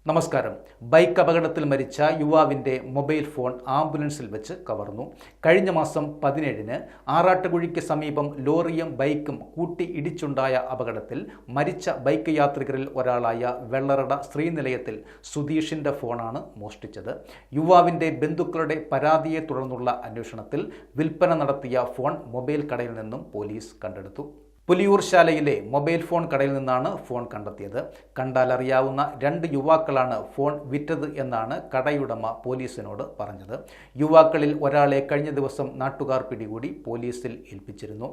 നമസ്കാരം. ബൈക്ക് അപകടത്തിൽ മരിച്ച യുവാവിൻ്റെ മൊബൈൽ ഫോൺ ആംബുലൻസിൽ വെച്ച് കവർന്നു. കഴിഞ്ഞ മാസം 17-ന് ആറാട്ടുകുഴിക്ക് സമീപം ലോറിയും ബൈക്കും കൂട്ടി ഇടിച്ചുണ്ടായ അപകടത്തിൽ മരിച്ച ബൈക്ക് യാത്രികരിൽ ഒരാളായ വെള്ളറട ശ്രീനിലയത്തിൽ സുധീഷിൻ്റെ ഫോണാണ് മോഷ്ടിച്ചത്. യുവാവിൻ്റെ ബന്ധുക്കളുടെ പരാതിയെ തുടർന്നുള്ള അന്വേഷണത്തിൽ വിൽപ്പന നടത്തിയ ഫോൺ മൊബൈൽ കടയിൽ നിന്നും പോലീസ് കണ്ടെടുത്തു. പുലിയൂർ ശാലയിലെ മൊബൈൽ ഫോൺ കടയിൽ നിന്നാണ് ഫോൺ കണ്ടെത്തിയത്. കണ്ടാലറിയാവുന്ന 2 യുവാക്കളാണ് ഫോൺ വിറ്റത് എന്നാണ് കടയുടമ പോലീസിനോട് പറഞ്ഞത്. യുവാക്കളിൽ ഒരാളെ കഴിഞ്ഞ ദിവസം നാട്ടുകാർ പിടികൂടി പോലീസിൽ ഏൽപ്പിച്ചിരുന്നു.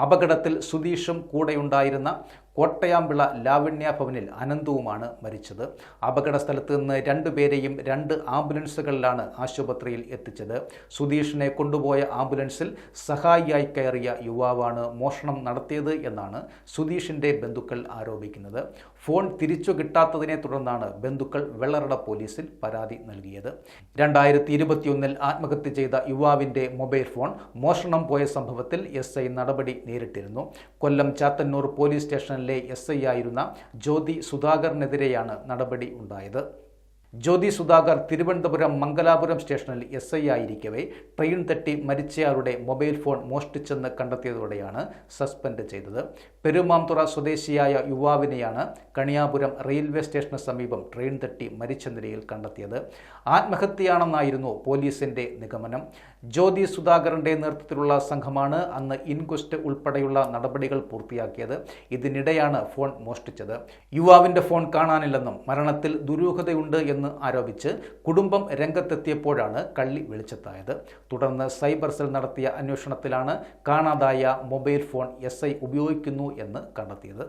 അപകടത്തിൽ സുധീഷും കൂടെയുണ്ടായിരുന്ന കോട്ടയാമ്പിള ലാവണ്യ ഭവനിൽ അനന്തവുമാണ് മരിച്ചത്. അപകട സ്ഥലത്ത് നിന്ന് 2 പേരെയും 2 ആംബുലൻസുകളിലാണ് ആശുപത്രിയിൽ എത്തിച്ചത്. സുധീഷിനെ കൊണ്ടുപോയ ആംബുലൻസിൽ സഹായിയായി കയറിയ യുവാവാണ് മോഷണം നടത്തിയത് എന്നാണ് സുധീഷിൻ്റെ ബന്ധുക്കൾ ആരോപിക്കുന്നത്. ഫോൺ തിരിച്ചു കിട്ടാത്തതിനെ തുടർന്നാണ് ബന്ധുക്കൾ വെള്ളറട പോലീസിൽ പരാതി നൽകിയത്. 2021-ൽ ആത്മഹത്യ ചെയ്ത യുവാവിൻ്റെ മൊബൈൽ ഫോൺ മോഷണം പോയ സംഭവത്തിൽ SI നടപടി നേരിട്ടിരുന്നു. കൊല്ലം ചാത്തന്നൂർ പോലീസ് സ്റ്റേഷനിലെ SI ആയിരുന്ന ജ്യോതി സുധാകറിനെതിരെയാണ് നടപടി ഉണ്ടായത്. ജ്യോതി സുധാകർ തിരുവനന്തപുരം മംഗലാപുരം സ്റ്റേഷനിൽ SI ആയിരിക്കവേ ട്രെയിൻ തട്ടി മരിച്ചയാളുടെ മൊബൈൽ ഫോൺ മോഷ്ടിച്ചെന്ന് കണ്ടെത്തിയതോടെയാണ് സസ്പെൻഡ് ചെയ്തത്. പെരുമാംതുറ സ്വദേശിയായ യുവാവിനെയാണ് കണിയാപുരം റെയിൽവേ സ്റ്റേഷന് സമീപം ട്രെയിൻ തട്ടി മരിച്ച നിലയിൽ കണ്ടെത്തിയത്. ആത്മഹത്യയാണെന്നായിരുന്നു പോലീസിന്റെ നിഗമനം. ജ്യോതി സുധാകറിന്റെ നേതൃത്വത്തിലുള്ള സംഘമാണ് അന്ന് ഇൻക്വസ്റ്റ് ഉൾപ്പെടെയുള്ള നടപടികൾ പൂർത്തിയാക്കിയത്. ഇതിനിടെയാണ് ഫോൺ മോഷ്ടിച്ചത്. യുവാവിന്റെ ഫോൺ കാണാനില്ലെന്നും മരണത്തിൽ ദുരൂഹതയുണ്ട് എന്ന് ആരോപിച്ച് കുടുംബം രംഗത്തെത്തിയപ്പോഴാണ് കള്ളി വെളിച്ചത്തായത്. തുടർന്ന് സൈബർ സെൽ നടത്തിയ അന്വേഷണത്തിലാണ് കാണാതായ മൊബൈൽ ഫോൺ SI ഉപയോഗിക്കുന്നു എന്ന് കണ്ടെത്തിയത്.